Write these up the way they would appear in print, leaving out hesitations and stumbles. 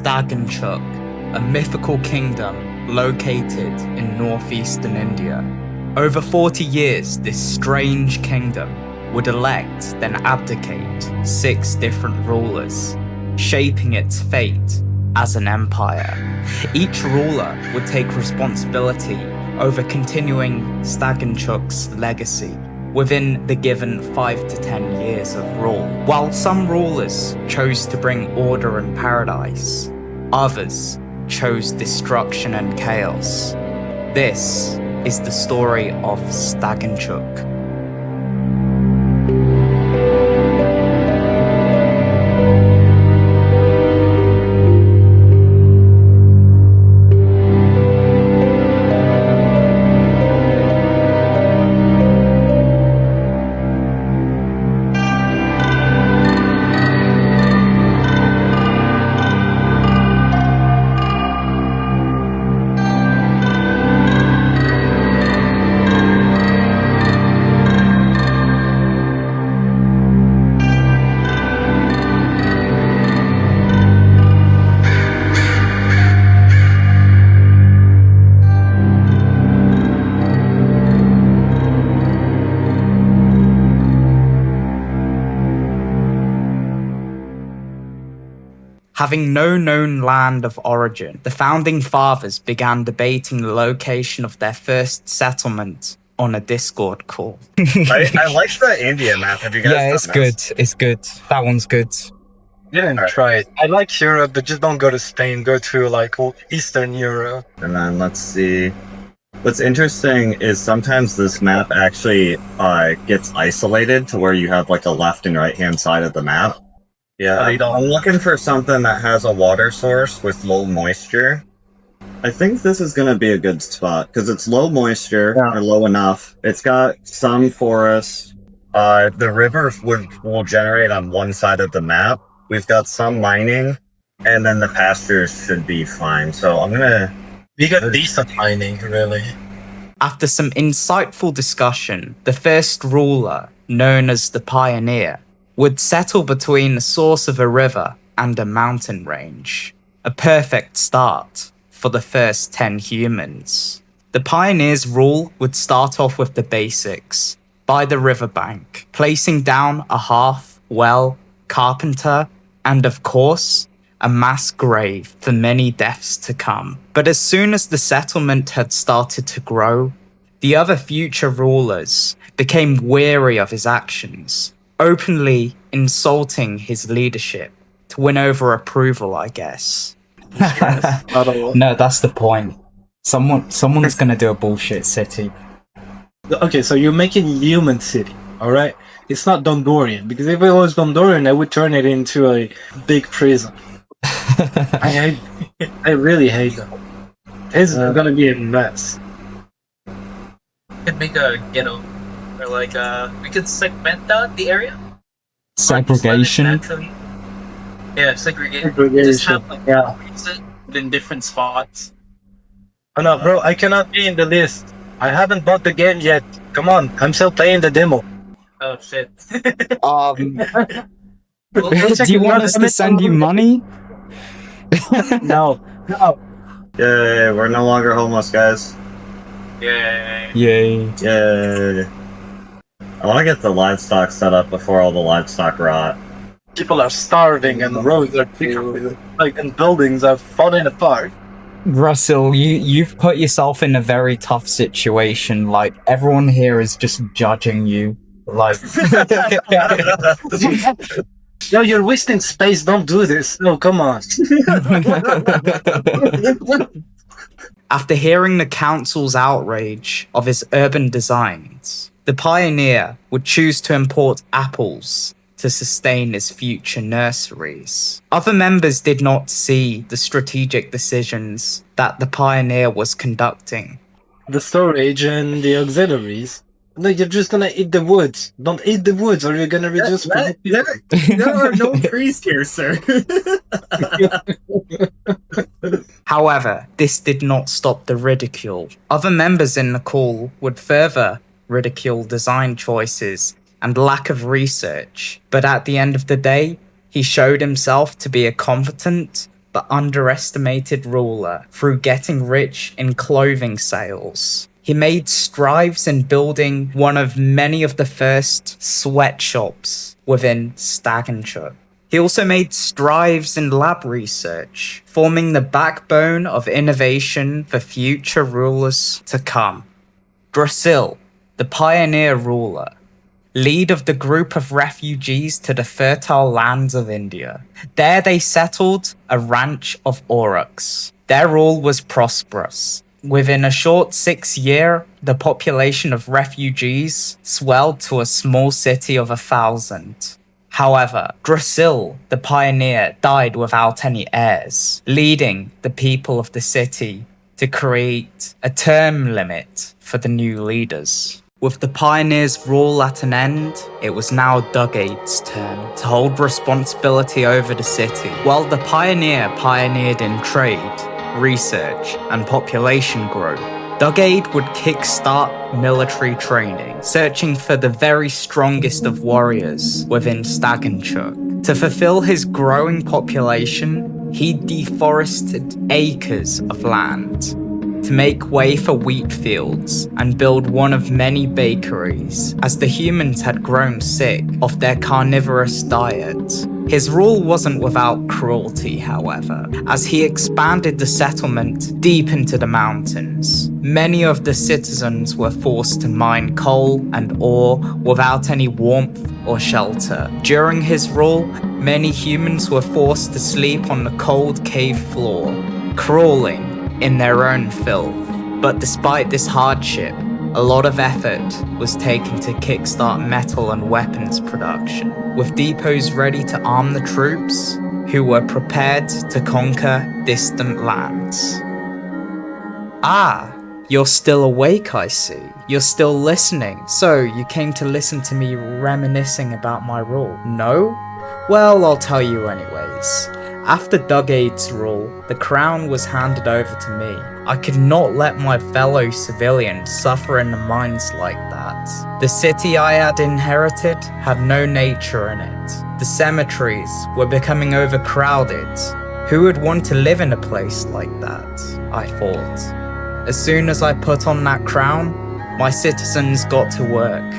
Stagenchuk, a mythical kingdom located in northeastern India. Over 40 years, this strange kingdom would elect, then abdicate, 6 different rulers, shaping its fate as an empire. Each ruler would take responsibility over continuing Stagenchuk's legacy within the given 5 to 10 years of rule. While some rulers chose to bring order and paradise, others chose destruction and chaos. This is the story of Stagenchuk. Having no known land of origin, the founding fathers began debating the location of their first settlement on a Discord call. I like the India map. Have you guys Yeah, it's good. It's good. That one's good. Didn't try it. I like Europe, but just don't go to Spain. Go to like Eastern Europe. And then let's see. What's interesting is sometimes this map actually gets isolated to where you have like a left and right hand side of the map. Yeah, I'm looking for something that has a water source with low moisture. I think this is going to be a good spot because it's low moisture or low enough. It's got some forest. The river will generate on one side of the map. We've got some mining, and then the pastures should be fine. So We got decent mining, really. After some insightful discussion, the first ruler, known as the Pioneer, would settle between the source of a river and a mountain range. A perfect start for the first 10 humans. The Pioneer's rule would start off with the basics, by the riverbank, placing down a hearth, well, carpenter, and of course, a mass grave for many deaths to come. But as soon as the settlement had started to grow, the other future rulers became weary of his actions, openly insulting his leadership to win over approval, I guess. No, that's the point. Someone's gonna do a bullshit city. Okay, so you're making human city, alright? It's not Dondorian, because if it was Dondorian, I would turn it into a big prison. I really hate them. It's gonna be a mess. We could make a ghetto. Or like, we could segment out the area. Segregation. Yeah, segregation. Just have like in different spots. Oh no, bro, I cannot be in the list. I haven't bought the game yet. Come on, I'm still playing the demo. Oh shit. Do you want us to send you money? No. Yay, we're no longer homeless, guys. Yeah. Yay. Yay. I want to get the livestock set up before all the livestock rot. People are starving and roads are like and buildings are falling apart. Russell, you've put yourself in a very tough situation. Like, everyone here is just judging you. Like, No, you're wasting space. Don't do this. No, come on. After hearing the council's outrage of his urban designs, the Pioneer would choose to import apples to sustain his future nurseries. Other members did not see the strategic decisions that the Pioneer was conducting. The storage and the auxiliaries. No, you're just gonna eat the woods. Don't eat the woods or you're gonna reduce... There are no trees here, sir. However, this did not stop the ridicule. Other members in the call would further ridicule design choices and lack of research, but at the end of the day, he showed himself to be a competent, but underestimated ruler through getting rich in clothing sales. He made strides in building one of many of the first sweatshops within Stagenchuk. He also made strides in lab research, forming the backbone of innovation for future rulers to come. Drasil, the pioneer ruler, lead of the group of refugees to the fertile lands of India. There they settled a ranch of aurochs. Their rule was prosperous. Within a short 6 years, the population of refugees swelled to a small city of 1,000. However, Drasil, the pioneer, died without any heirs, leading the people of the city to create a term limit for the new leaders. With the pioneer's rule at an end, it was now Dougade's turn to hold responsibility over the city. While the pioneer pioneered in trade, research, and population growth, Dougade would kickstart military training, searching for the very strongest of warriors within Stagenchuk. To fulfill his growing population, he deforested acres of land to make way for wheat fields and build one of many bakeries, as the humans had grown sick of their carnivorous diet. His rule wasn't without cruelty, however, as he expanded the settlement deep into the mountains. Many of the citizens were forced to mine coal and ore without any warmth or shelter. During his rule, many humans were forced to sleep on the cold cave floor, crawling in their own filth. But despite this hardship, a lot of effort was taken to kickstart metal and weapons production, with depots ready to arm the troops who were prepared to conquer distant lands. Ah, you're still awake, I see. You're still listening. So you came to listen to me reminiscing about my rule? No? Well, I'll tell you anyways. After Dougade's rule, the crown was handed over to me. I could not let my fellow civilians suffer in the mines like that. The city I had inherited had no nature in it. The cemeteries were becoming overcrowded. Who would want to live in a place like that? I thought. As soon as I put on that crown, my citizens got to work,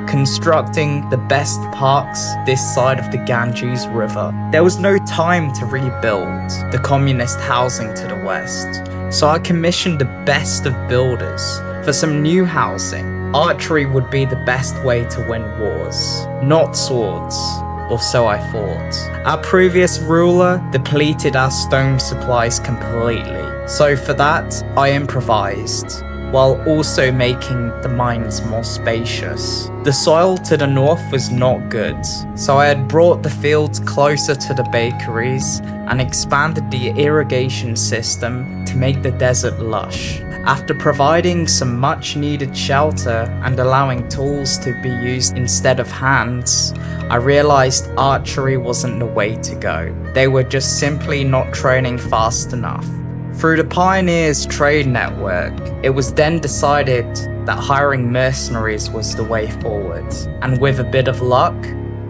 constructing the best parks this side of the Ganges River. There was no time to rebuild the communist housing to the west, so I commissioned the best of builders for some new housing. Archery would be the best way to win wars, not swords, or so I thought. Our previous ruler depleted our stone supplies completely, so for that I improvised, while also making the mines more spacious. The soil to the north was not good, so I had brought the fields closer to the bakeries and expanded the irrigation system to make the desert lush. After providing some much needed shelter and allowing tools to be used instead of hands, I realized archery wasn't the way to go. They were just simply not training fast enough. Through the Pioneers trade network, it was then decided that hiring mercenaries was the way forward. And with a bit of luck,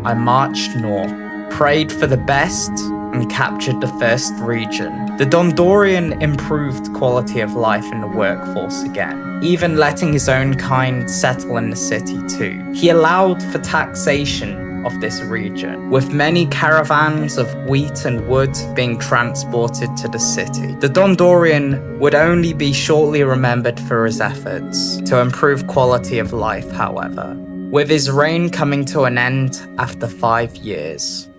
I marched north, prayed for the best, and captured the first region. The Dondorian improved quality of life in the workforce again, even letting his own kind settle in the city too. He allowed for taxation of this region, with many caravans of wheat and wood being transported to the city. The Dondorian would only be shortly remembered for his efforts to improve quality of life, however, with his reign coming to an end after 5 years.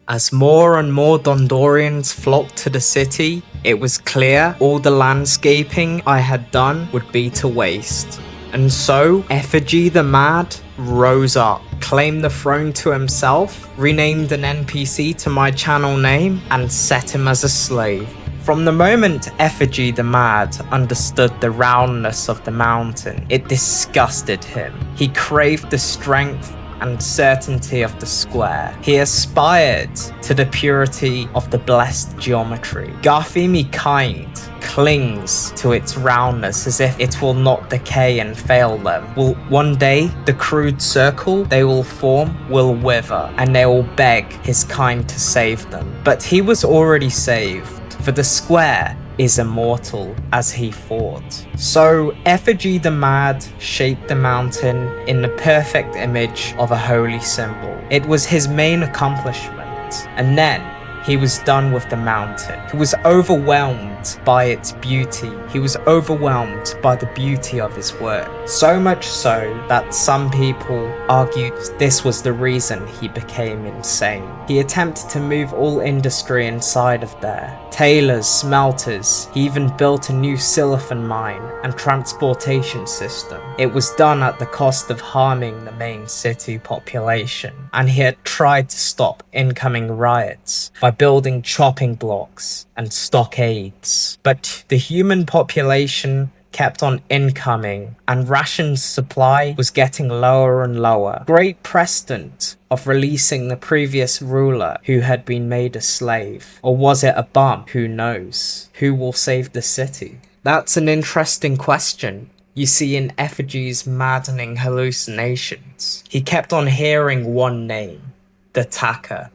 As more and more Dondorians flocked to the city, it was clear all the landscaping I had done would be to waste. And so, Effigy the Mad rose up, claimed the throne to himself, renamed an NPC to my channel name, and set him as a slave. From the moment Effigy the Mad understood the roundness of the mountain, it disgusted him. He craved the strength and certainty of the square. He aspired to the purity of the blessed geometry. Garfimi kind clings to its roundness as if it will not decay and fail them. Will one day the crude circle they will form will wither, and they will beg his kind to save them. But he was already saved, for the square is immortal as he fought. So Effigy the Mad shaped the mountain in the perfect image of a holy symbol. It was his main accomplishment, and then he was done with the mountain. He was overwhelmed by its beauty. He was overwhelmed by the beauty of his work. So much so that some people argued this was the reason he became insane. He attempted to move all industry inside of there. Tailors, smelters, he even built a new silicon mine and transportation system. It was done at the cost of harming the main city population, and he had tried to stop incoming riots by building chopping blocks and stockades. But the human population kept on incoming, and rations supply was getting lower and lower. Great precedent of releasing the previous ruler who had been made a slave. Or was it a bum? Who knows? Who will save the city? That's an interesting question. You see in Effigy's maddening hallucinations, he kept on hearing one name, the Tacker.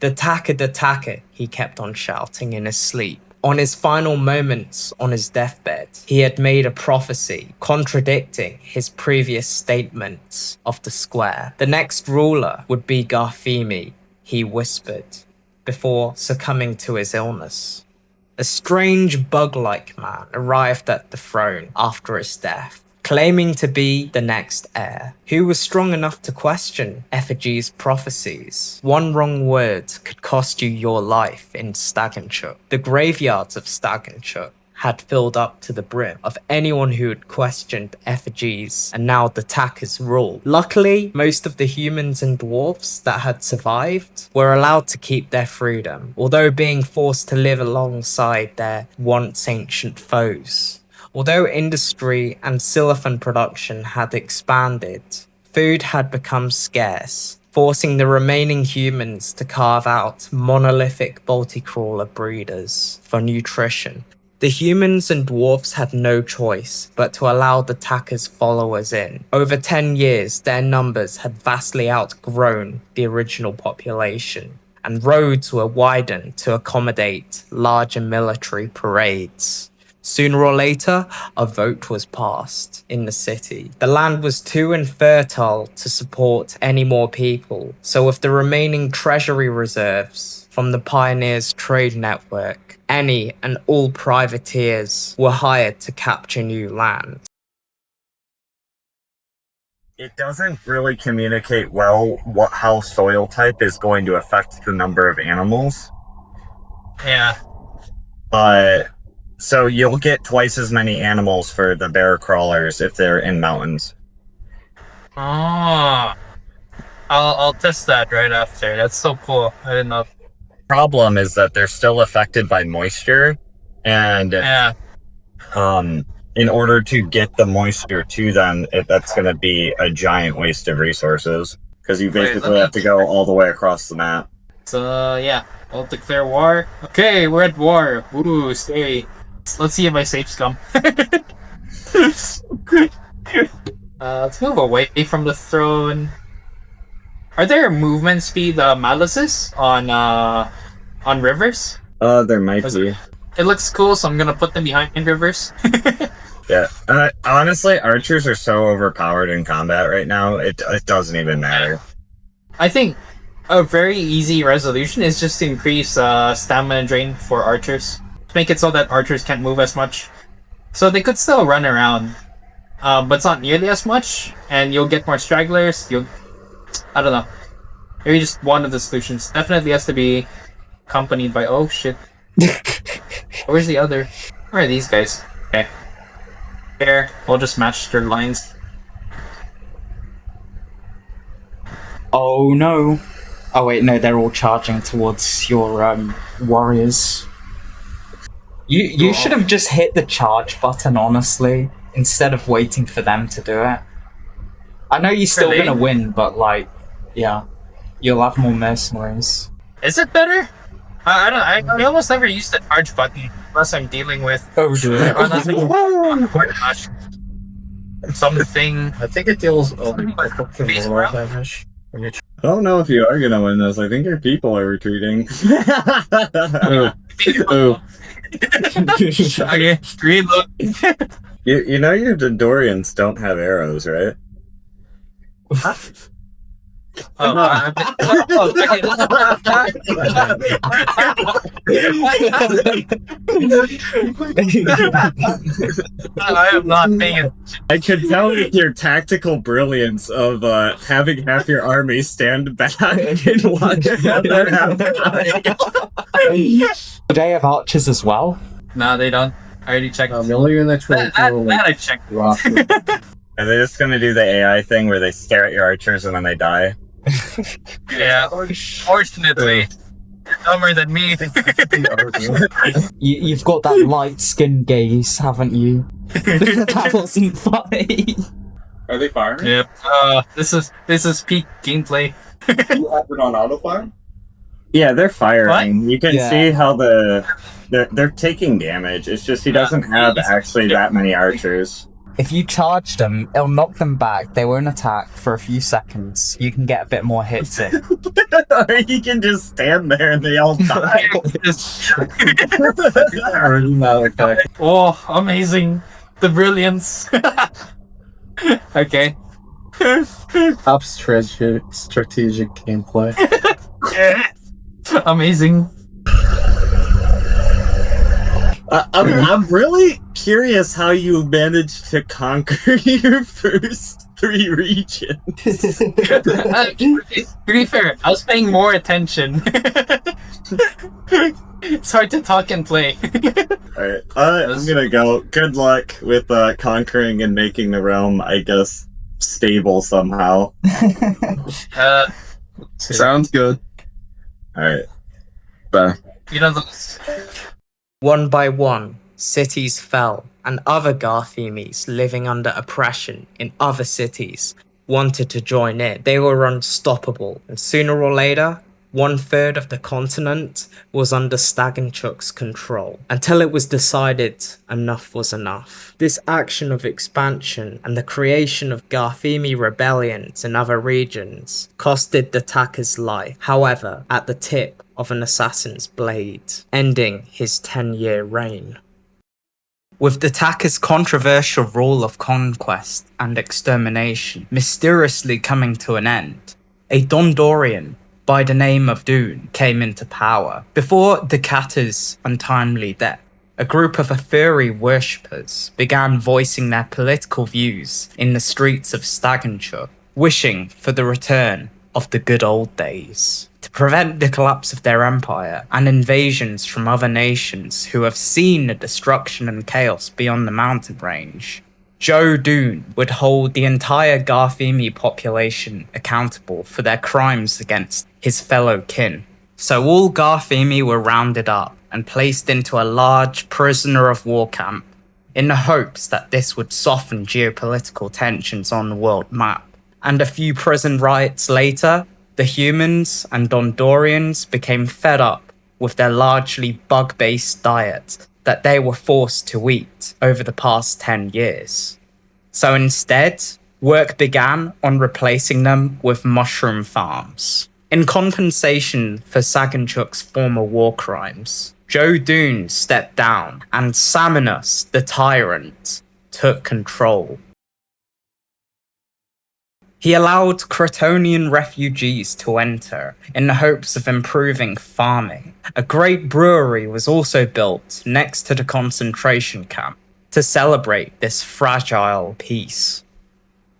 The Tacker, he kept on shouting in his sleep. On his final moments on his deathbed, he had made a prophecy contradicting his previous statements of the square. The next ruler would be Garfimi, he whispered, before succumbing to his illness. A strange bug-like man arrived at the throne after his death, claiming to be the next heir, who was strong enough to question Effigy's prophecies. One wrong word could cost you your life in Stagenchuk. The graveyards of Stagenchuk had filled up to the brim of anyone who had questioned Effigy's and now the Tacker's rule. Luckily, most of the humans and dwarves that had survived were allowed to keep their freedom, although being forced to live alongside their once ancient foes. Although industry and silicon production had expanded, food had become scarce, forcing the remaining humans to carve out monolithic multi-crawler breeders for nutrition. The humans and dwarves had no choice but to allow the Tacker's followers in. Over 10 years, their numbers had vastly outgrown the original population, and roads were widened to accommodate larger military parades. Sooner or later, a vote was passed in the city. The land was too infertile to support any more people, so with the remaining treasury reserves from the Pioneers' trade network, any and all privateers were hired to capture new land. It doesn't really communicate well how soil type is going to affect the number of animals. Yeah. But so you'll get twice as many animals for the bear crawlers if they're in mountains. Oh. I'll test that right after. That's so cool. I didn't know. Problem is that they're still affected by moisture, and Yeah. in order to get the moisture to them, that's going to be a giant waste of resources because you basically have to go all the way across the map. So yeah, I'll declare war. Okay, we're at war. Ooh, scary. Let's see if my safes come. Let's move away from the throne. Are there movement speed malices on rivers? There might be. It looks cool, so I'm gonna put them behind rivers. Yeah. Honestly, archers are so overpowered in combat right now. It doesn't even matter. I think a very easy resolution is just to increase stamina drain for archers. Make it so that archers can't move as much. So they could still run around, but it's not nearly as much, and you'll get more stragglers. I don't know. Maybe just one of the solutions. Definitely has to be accompanied by... Oh, shit. Where's the other? Where are these guys? Okay. Here, we'll just match their lines. Oh no. Oh wait, no, they're all charging towards your warriors. You should have just hit the charge button, honestly, instead of waiting for them to do it. I know you're still gonna win, but like, yeah, you'll have more mercenaries. Is it better? I almost never used the charge button. unless I'm dealing with Oh dear. unless I'm something. I think it deals Face more round? damage. I don't know if you are gonna win this. I think your people are retreating. Oh, Okay, reload. You know your Dondorians don't have arrows, right? I am not paying it. I could tell with your tactical brilliance of having half your army stand back and watch the other half. Do they have archers as well? No, they don't. I already checked. Million That I checked. Are they just gonna do the AI thing where they stare at your archers and then they die? Yeah, fortunately. Dumber than me. You've got that light skin gaze, haven't you? That wasn't funny. are they firing? Yep. This is peak gameplay. You have it on auto fire? Yeah, they're firing. You can Yeah. see how they're taking damage. It's just he doesn't have actually that many archers. If you charge them, it'll knock them back. They won't attack for a few seconds. You can get a bit more hits in. Or he can just stand there and they all die. Oh, amazing. The brilliance. Okay. Top strategic gameplay. Amazing. I'm really curious how you managed to conquer your first 3 regions. To be fair, I was paying more attention. It's hard to talk and play. Alright, I'm gonna go. Good luck with conquering and making the realm, I guess, stable somehow. Sounds good. Alright. Bye. You know those. One by one, cities fell, and other Garthemes living under oppression in other cities wanted to join in. They were unstoppable, and sooner or later, 1/3 of the continent was under Stagenchuk's control, until it was decided enough was enough. This action of expansion and the creation of Garthemi rebellions in other regions costed the Tacker's life, however, at the tip of an assassin's blade, ending his 10-year reign. With the Tacker's controversial rule of conquest and extermination mysteriously coming to an end, a Dondorian by the name of Dune came into power. Before Doughade's untimely death, a group of Effigy worshippers began voicing their political views in the streets of Stagenchuk, wishing for the return of the good old days. To prevent the collapse of their empire and invasions from other nations who have seen the destruction and chaos beyond the mountain range, Dune would hold the entire Garthemi population accountable for their crimes against his fellow kin. So all Garthemi were rounded up and placed into a large prisoner of war camp in the hopes that this would soften geopolitical tensions on the world map. And a few prison riots later, the humans and Dondorians became fed up with their largely bug-based diet that they were forced to eat over the past 10 years. So instead, work began on replacing them with mushroom farms. In compensation for Stagenchuk's former war crimes, Dune stepped down and Salmonus, the tyrant, took control. He allowed Crotonian refugees to enter in the hopes of improving farming. A great brewery was also built next to the concentration camp to celebrate this fragile peace.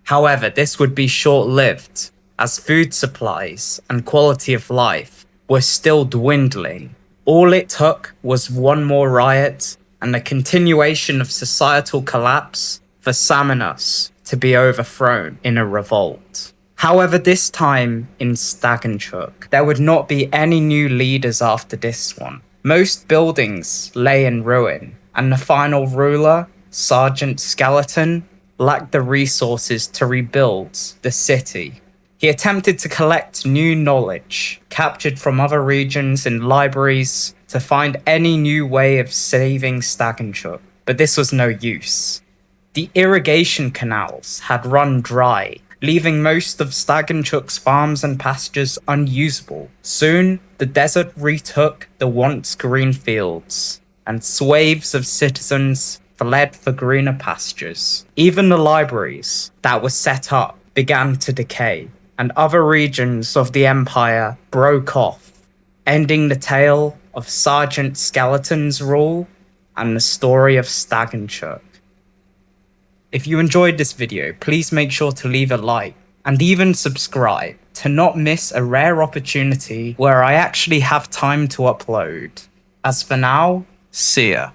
However, this would be short-lived, as food supplies and quality of life were still dwindling. All it took was one more riot and a continuation of societal collapse for Salmonus to be overthrown in a revolt. However, this time in Stagenchuk, there would not be any new leaders after this one. Most buildings lay in ruin, and the final ruler, Sergeant Skeleton, lacked the resources to rebuild the city. He attempted to collect new knowledge, captured from other regions in libraries, to find any new way of saving Stagenchuk, but this was no use. The irrigation canals had run dry, leaving most of Stagenchuk's farms and pastures unusable. Soon, the desert retook the once green fields, and swathes of citizens fled for greener pastures. Even the libraries that were set up began to decay, and other regions of the empire broke off, ending the tale of Sergeant Skeleton's rule and the story of Stagenchuk. If you enjoyed this video, please make sure to leave a like and even subscribe to not miss a rare opportunity where I actually have time to upload. As for now, see ya.